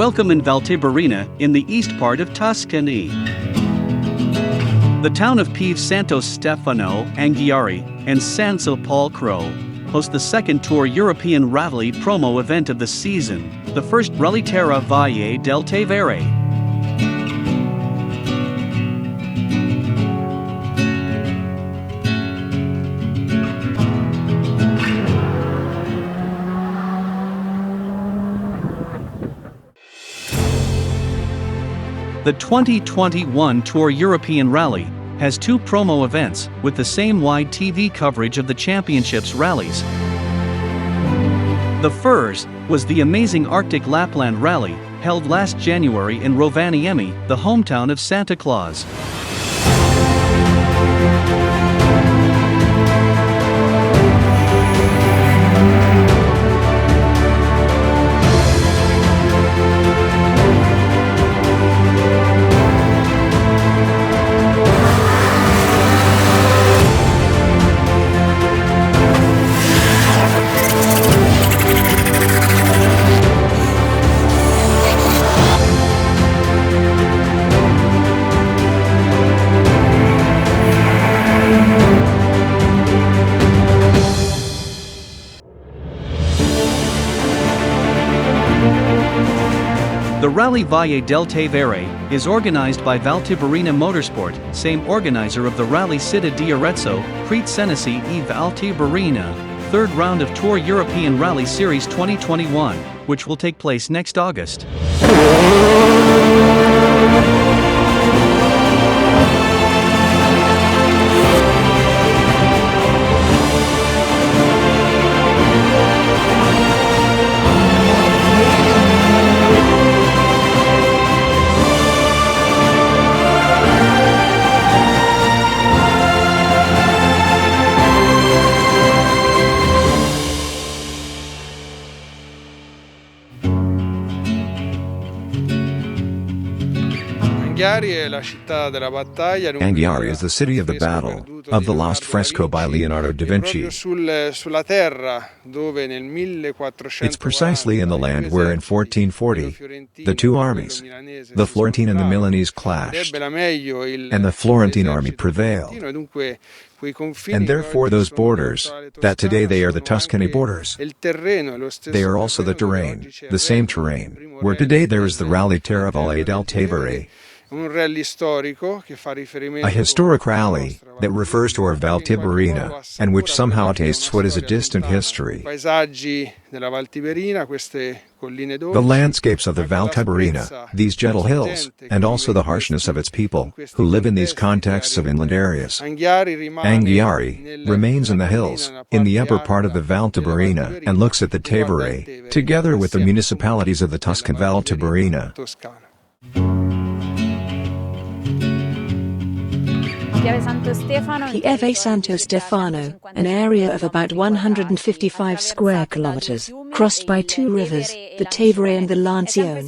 Welcome in Valtiberina, in the east part of Tuscany. The town of Pieve Santo Stefano, Anghiari and Sansepolcro hosts the second Tour European Rally promo event of the season, the first Rally Terra Valle del Tevere. The 2021 Tour European Rally has two promo events with the same wide TV coverage of the championship's rallies. The first was the amazing Arctic Lapland Rally, held last January in Rovaniemi, the hometown of Santa Claus. The Rally Valle del Tevere is organized by Valtiberina Motorsport, same organizer of the Rally Città di Arezzo, Crete Senesi e Valtiberina, third round of Tour European Rally Series 2021, which will take place next August. Anghiari is the city of the battle, of the lost fresco by Leonardo da Vinci. It's precisely in the land where in 1440, the two armies, the Florentine and the Milanese, clashed, and the Florentine army prevailed. And therefore those borders, that today they are the Tuscany borders, they are also the terrain, the same terrain, where today there is the Rally Terra Valle del Tevere. A historic rally that refers to our Valtiberina, and which somehow tastes what is a distant history. The landscapes of the Valtiberina, these gentle hills, and also the harshness of its people, who live in these contexts of inland areas. Anghiari remains in the hills, in the upper part of the Valtiberina, and looks at the Tevere, together with the municipalities of the Tuscan Valtiberina. Pieve Santo Stefano, an area of about 155 square kilometers, crossed by two rivers, the Tevere and the Lancione,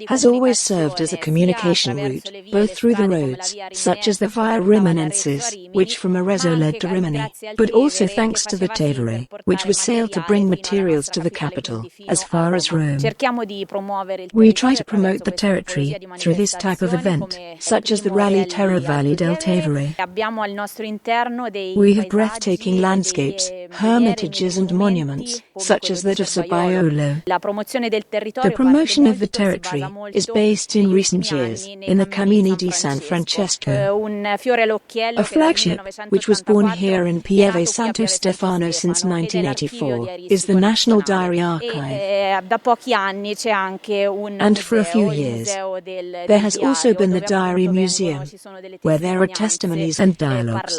has always served as a communication route, both through the roads, such as the Via Rimanensis, which from Arezzo led to Rimini, but also thanks to the Tevere, which was sailed to bring materials to the capital, as far as Rome. We try to promote the territory through this type of event, such as the Rally Terra Valle del Tevere. We have breathtaking landscapes, hermitages and monuments, such as that of Sabaiolo. The promotion of the territory is based in recent years in the Cammini di San Francesco, a flagship which was born here in Pieve Santo Stefano since 1984, is the National Diary Archive. And for a few years, there has also been the Diary Museum, where there are testimonies and dialogues.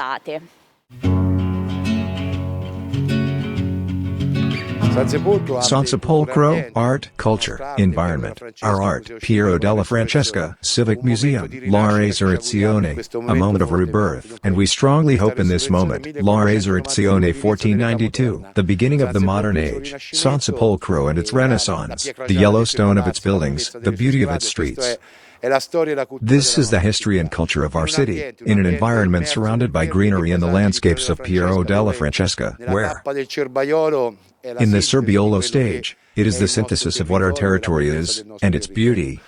Sansepolcro, art, culture, environment, our art, Piero della Francesca, Civic Museum, La Resurrezione, a moment of rebirth, and we strongly hope in this moment, La Resurrezione 1492, the beginning of the modern age, Sansepolcro and its renaissance, the yellow stone of its buildings, the beauty of its streets. This is the history and culture of our city, in an environment surrounded by greenery and the landscapes of Piero della Francesca, where, in the Cerbiolo stage, It is the synthesis of what our territory is, and its beauty.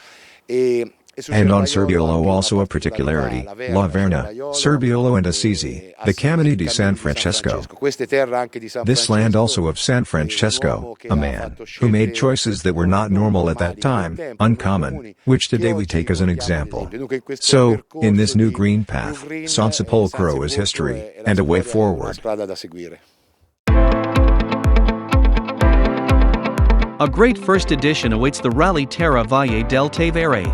And on Cerbiolo also a particularity, La Verna, Cerbiolo and Assisi, the Camini di San Francesco. This land also of San Francesco, a man, who made choices that were not normal at that time, uncommon, which today we take as an example. So, in this new green path, Sansepolcro is history, and a way forward. A great first edition awaits the Rally Terra Valle del Tevere.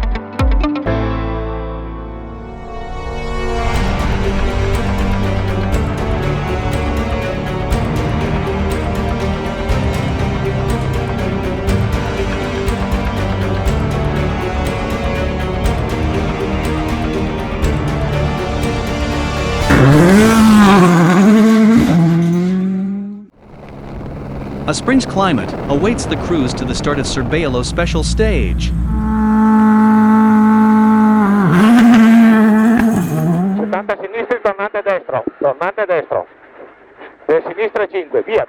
A spring's climate awaits the crews to the start of Cerbiolo special stage. 70 sinistra, tornante destro. Per sinistra 5, via.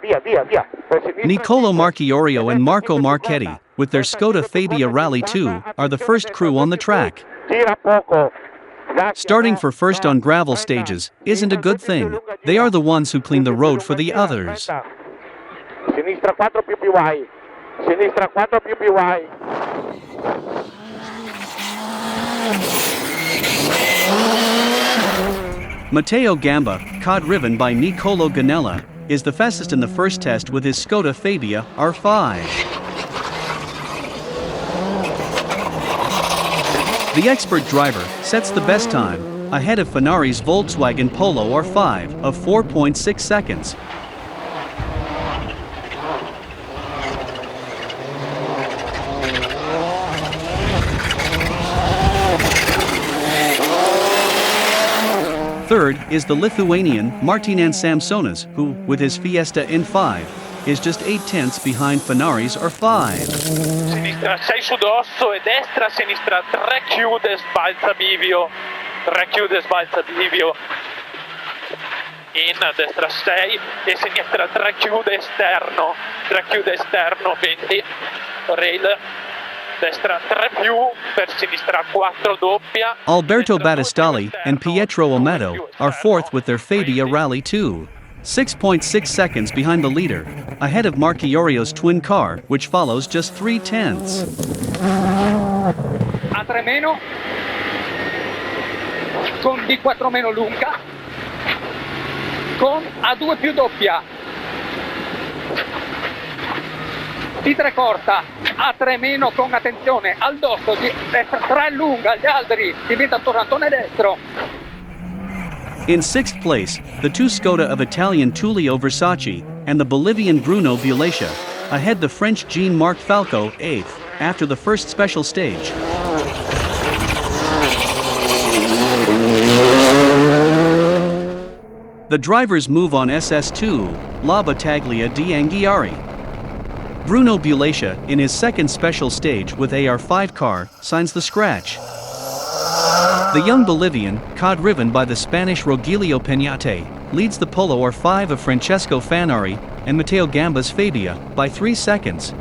Per sinistra Nicolo Marchiorio and Marco Marchetti, with their Skoda Fabia Rally 2, are the first crew on the track. gira poco. Starting for first on gravel stages isn't a good thing. They are the ones who clean the road for the others. Sinistra 4 più vai. Sinistra 4 più vai. Matteo Gamba, co-driven by Nicolo Ganella, is the fastest in the first test with his Skoda Fabia R5. The expert driver sets the best time, ahead of Fanari's Volkswagen Polo R5 of 4.6 seconds. Third is the Lithuanian Martynas Samsonas, who, with his Fiesta N5, is just 8/10 behind Fanari's R5. Sinistra 6 su dosso e destra, sinistra 3 chiude, sbalza bivio. 3 chiude, sbalza bivio. In destra 6 e sinistra 3 chiude esterno. 3 chiude esterno, 20. Rail. Destra 3 più, per sinistra 4 doppia. Alberto Battistali and Pietro Amato are fourth with their Fabia Rally 2. 6.6 seconds behind the leader, ahead of Marchiorio's twin car, which follows just 3/10. A3 meno, con D4 meno lunga, con A2 più doppia. D3 corta, A3 meno con attenzione, al dosso, destra 3 lunga, gli altri diventa tornantone destro. In sixth place, the two Skoda of Italian Tullio Versace and the Bolivian Bruno Bilacia, ahead the French Jean-Marc Falco 8th, after the first special stage. The drivers move on SS2, La Battaglia di Anghiari. Bruno Bilacia, in his second special stage with AR5 car, signs the scratch. The young Bolivian, co-driven by the Spanish Rogelio Peñate, leads the Polo R5 of Francesco Fanari and Matteo Gamba's Fabia by 3 seconds.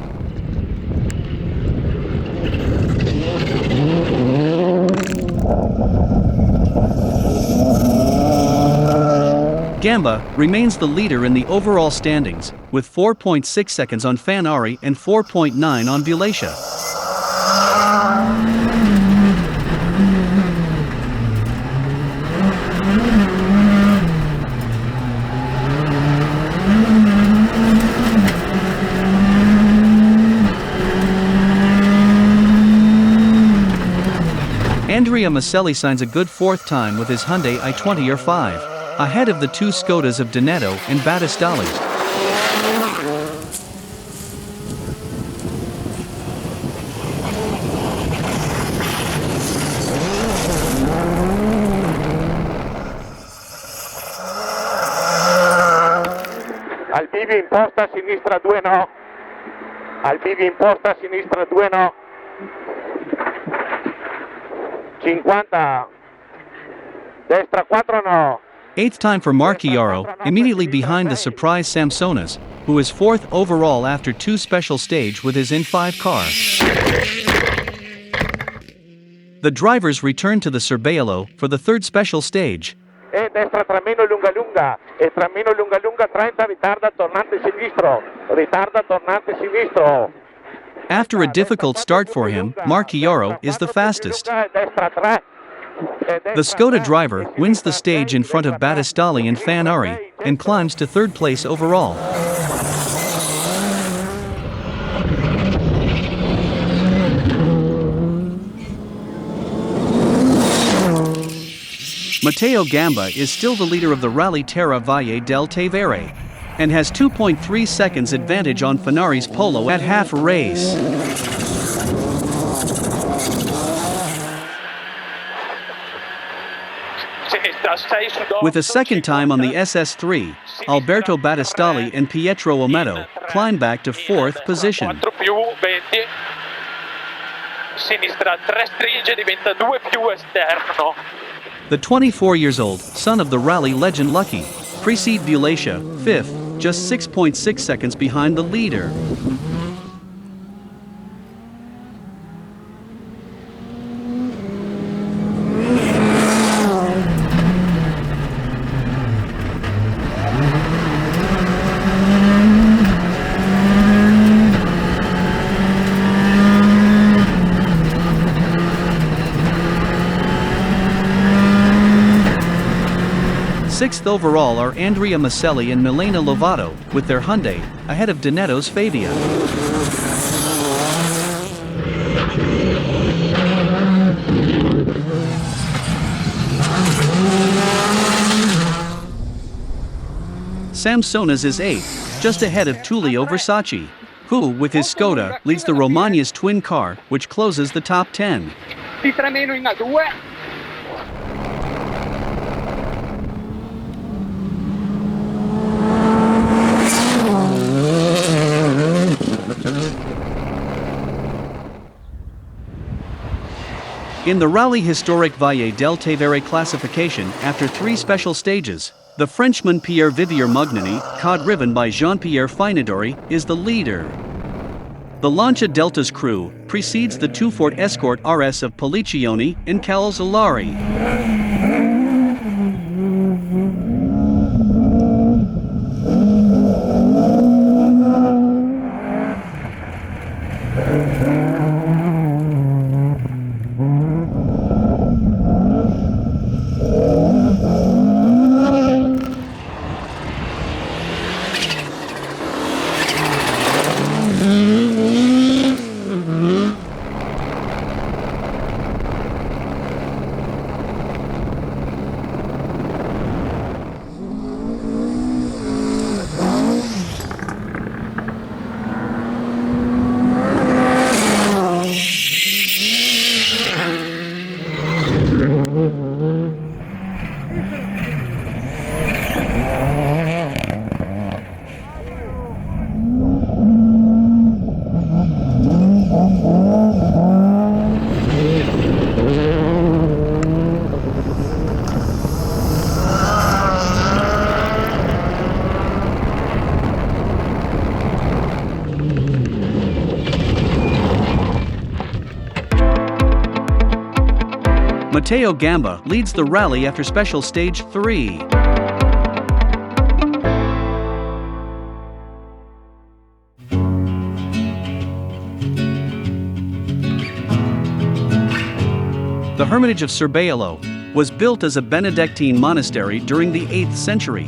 Gamba remains the leader in the overall standings, with 4.6 seconds on Fanari and 4.9 on Bilacia. Andrea Maselli signs a good fourth time with his Hyundai i20 R5, ahead of the two Skodas of Donato and Battistali. Al bivio in posta, sinistra 2 no. Al bivio in posta, sinistra 2 no. 50. Destra 4 no. Eighth time for Marchiaro, immediately behind the surprise Samsonas, who is fourth overall after 2 special stage with his in-5 car. The drivers return to the Cerbiello for the 3rd special stage. E destra Trammino lunga lunga, e Trammino lunga lunga 30, ritarda tornante sinistro. After a difficult start for him, Marchiaro is the fastest. The Skoda driver wins the stage in front of Battistali and Fanari, and climbs to 3rd place overall. Matteo Gamba is still the leader of the rally Terra Valle del Tevere, and has 2.3 seconds advantage on Fanari's Polo at half race. With a second time on the SS3, Alberto Battistali and Pietro Ometto climb back to 4th position. The 24 years old son of the rally legend Lucky precede Violacia, 5th, just 6.6 seconds behind the leader. Sixth overall are Andrea Maselli and Milena Lovato, with their Hyundai, ahead of Donetto's Fabia. Samsonas is 8th, just ahead of Tullio Versace, who, with his Skoda, leads the Romagna's twin car, which closes the top 10. In the Rally Historic Valle del Tevere classification, after 3 special stages, the Frenchman Pierre Vivier Mugnani, co-driven by Jean-Pierre Finadori, is the leader. The Lancia Delta's crew precedes the 2 Ford Escort RS of Policioni and Calzolari. Matteo Gamba leads the rally after special stage 3. The Hermitage of Cerbiello was built as a Benedictine monastery during the 8th century.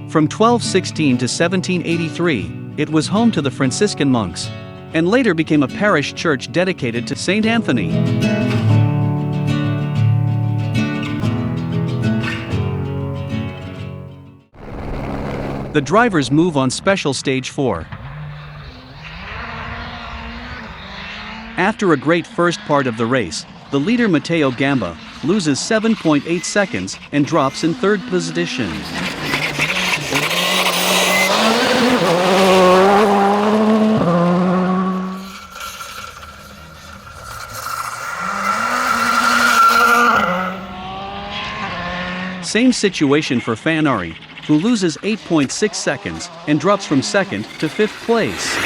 From 1216 to 1783, it was home to the Franciscan monks, and later became a parish church dedicated to Saint Anthony. The drivers move on special stage 4. After a great first part of the race, the leader Matteo Gamba loses 7.8 seconds and drops in 3rd position. Same situation for Fanari, who loses 8.6 seconds and drops from 2nd to 5th place.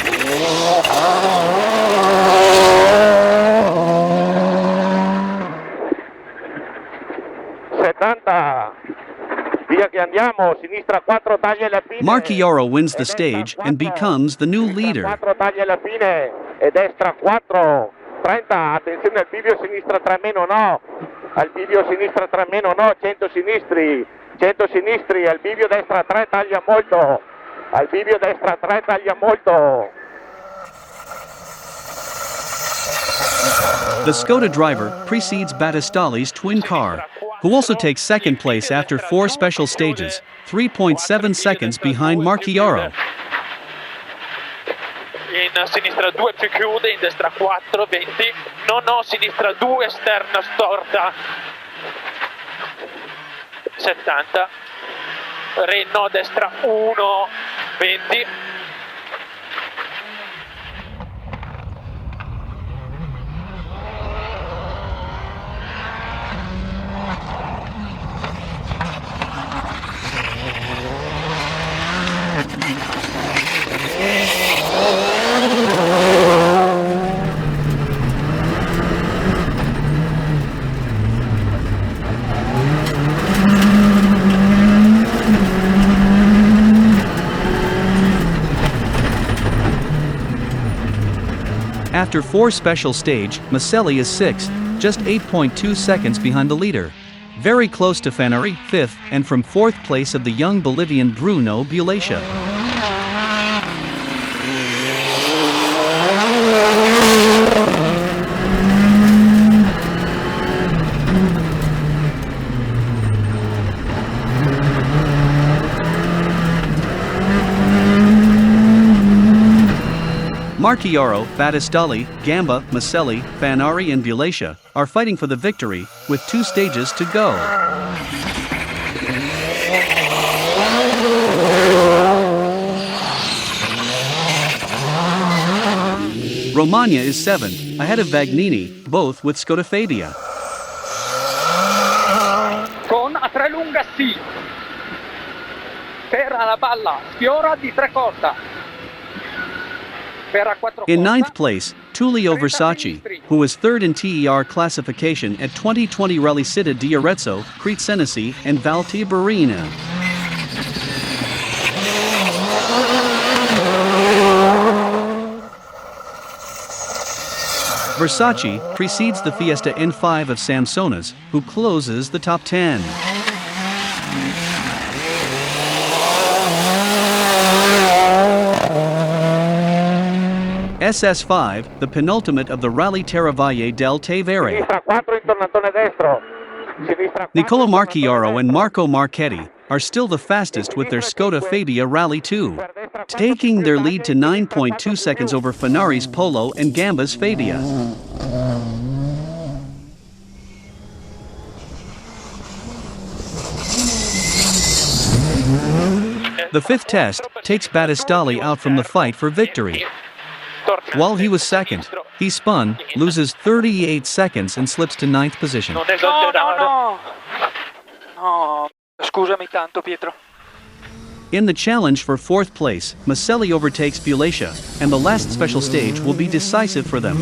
Marchioro wins the stage and becomes the new leader. Attenzione al bivio sinistra 3 meno no, al bivio sinistra 3 meno no, 100 sinistri, al bivio destra 3 taglia molto, al bivio destra 3 taglia molto. The Skoda driver precedes Battistali's twin car, who also takes 2nd place after 4 special stages, 3.7 seconds behind Marchioro. In sinistra 2 più chiude, in destra 4, 20, no, sinistra 2, esterna storta, 70, Renno, destra 1, 20. After 4 special stage, Maselli is 6th, just 8.2 seconds behind the leader. Very close to Fanari, 5th, and from 4th place of the young Bolivian Bruno Bulacia. Marchioro, Battistali, Gamba, Maselli, Fanari and Bulacia are fighting for the victory, with 2 stages to go. Romagna is 7th, ahead of Vagnini, both with Skoda Fabia. Con a 3 lunga sì, per la balla, sfiora di 3 corta. In 9th place, Tullio Versace, who was 3rd in TER classification at 2020 Rally Città di Arezzo, Crete Senesi and Valtiberina. Versace precedes the Fiesta N5 of Samsonas, who closes the top 10. SS5, the penultimate of the Rally Terra Valle del Tevere. Nicola Marchioro and Marco Marchetti are still the fastest with their Skoda Fabia Rally 2, taking their lead to 9.2 seconds over Fanari's Polo and Gamba's Fabia. The 5th test takes Battistali out from the fight for victory. While he was 2nd, he spun, loses 38 seconds and slips to 9th position. No, scusami tanto, Pietro. In the challenge for 4th place, Maselli overtakes Bulacia, and the last special stage will be decisive for them.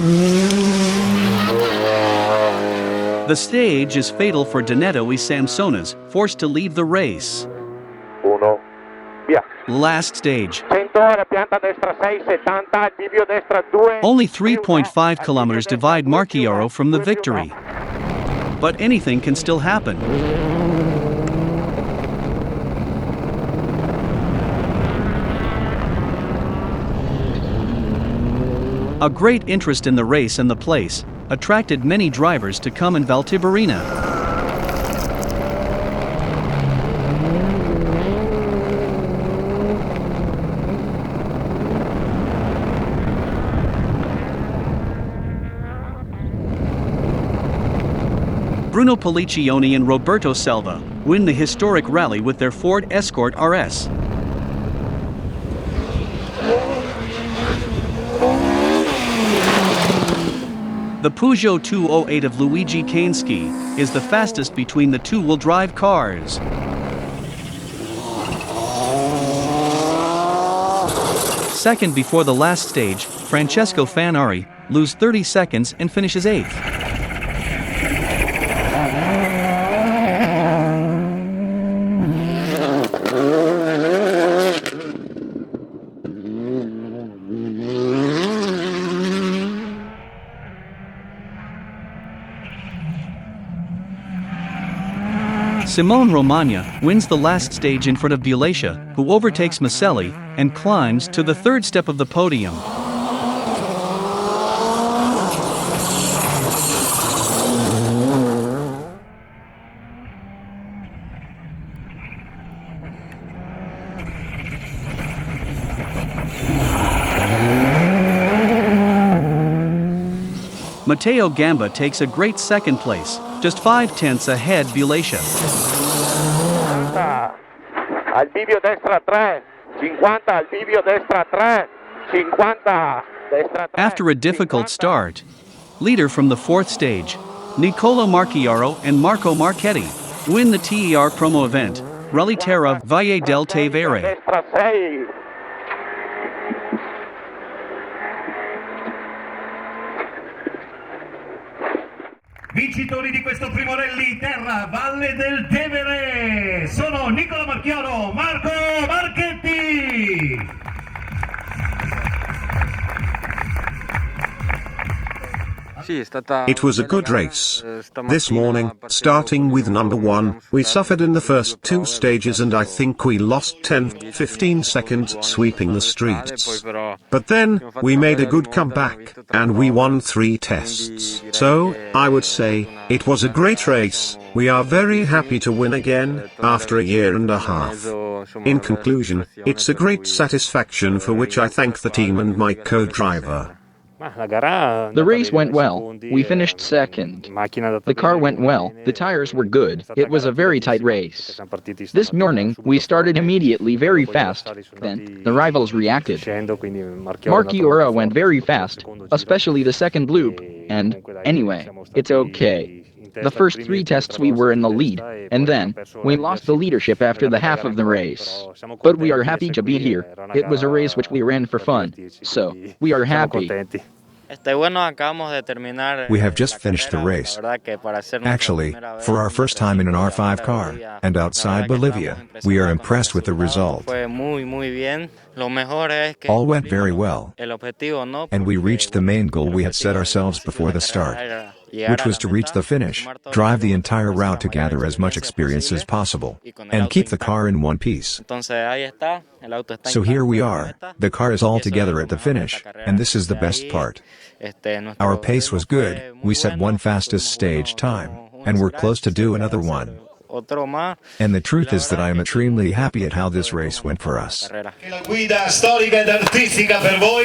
The stage is fatal for Donato e Samsonas, forced to leave the race. Last stage. Only 3.5 kilometers divide Marchioro from the victory. But anything can still happen. A great interest in the race and the place attracted many drivers to come in Valtiberina. Bruno Polliccioni and Roberto Selva win the historic rally with their Ford Escort RS. The Peugeot 208 of Luigi Kainski is the fastest between the two-wheel drive cars. Second before the last stage, Francesco Fanari loses 30 seconds and finishes 8th. Simone Romagna wins the last stage in front of Bilacia, who overtakes Maselli and climbs to the third step of the podium. Matteo Gamba takes a great second place, just 5/10 ahead Bilacia. Al bivio destra 3, 50 al bivio destra 3, 50 destra 3. After a difficult start, leader from the fourth stage, Niccolo Marchiaro and Marco Marchetti win the TER promo event, Rally Terra Valle del Tevere. Destra 6. Vincitori di questo primo rally Terra Valle del Tevere sono Nicola Marchiaro, Marco Marchetti. It was a good race. This morning, starting with number 1, we suffered in the first 2 stages and I think we lost 10-15 seconds sweeping the streets. But then, we made a good comeback, and we won 3 tests. So, I would say, it was a great race. We are very happy to win again, after a year and a half. In conclusion, it's a great satisfaction for which I thank the team and my co-driver. The race went well. We finished second. The car went well. The tires were good. It was a very tight race. This morning, we started immediately very fast. Then, the rivals reacted. Marchiora went very fast, especially the second loop. And, anyway, it's okay. The first 3 tests we were in the lead, and then, we lost the leadership after the half of the race. But we are happy to be here. It was a race which we ran for fun. So, we are happy. We have just finished the race. Actually, for our first time in an R5 car, and outside Bolivia, we are impressed with the result. All went very well, and we reached the main goal we had set ourselves before the start, which was to reach the finish, drive the entire route to gather as much experience as possible, and keep the car in one piece. So here we are, the car is all together at the finish, and this is the best part. Our pace was good, we set one fastest stage time, and we're close to do another one. And the truth is that I am extremely happy at how this race went for us. La guida storica ed artistica per voi,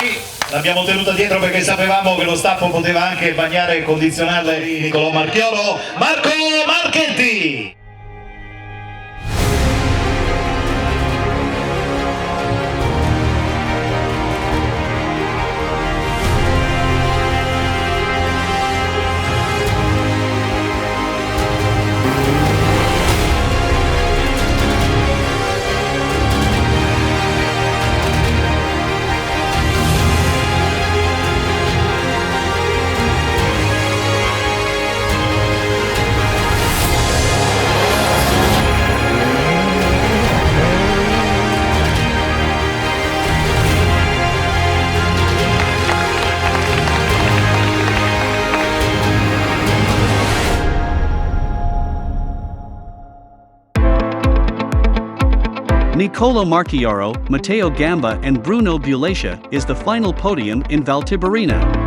l'abbiamo tenuta dietro perché sapevamo che lo stappo poteva anche bagnare e condizionarle Nicolò Marchioro, Marco Marchetti! Niccolo Marchiaro, Matteo Gamba and Bruno Bilacia is the final podium in Valtiberina.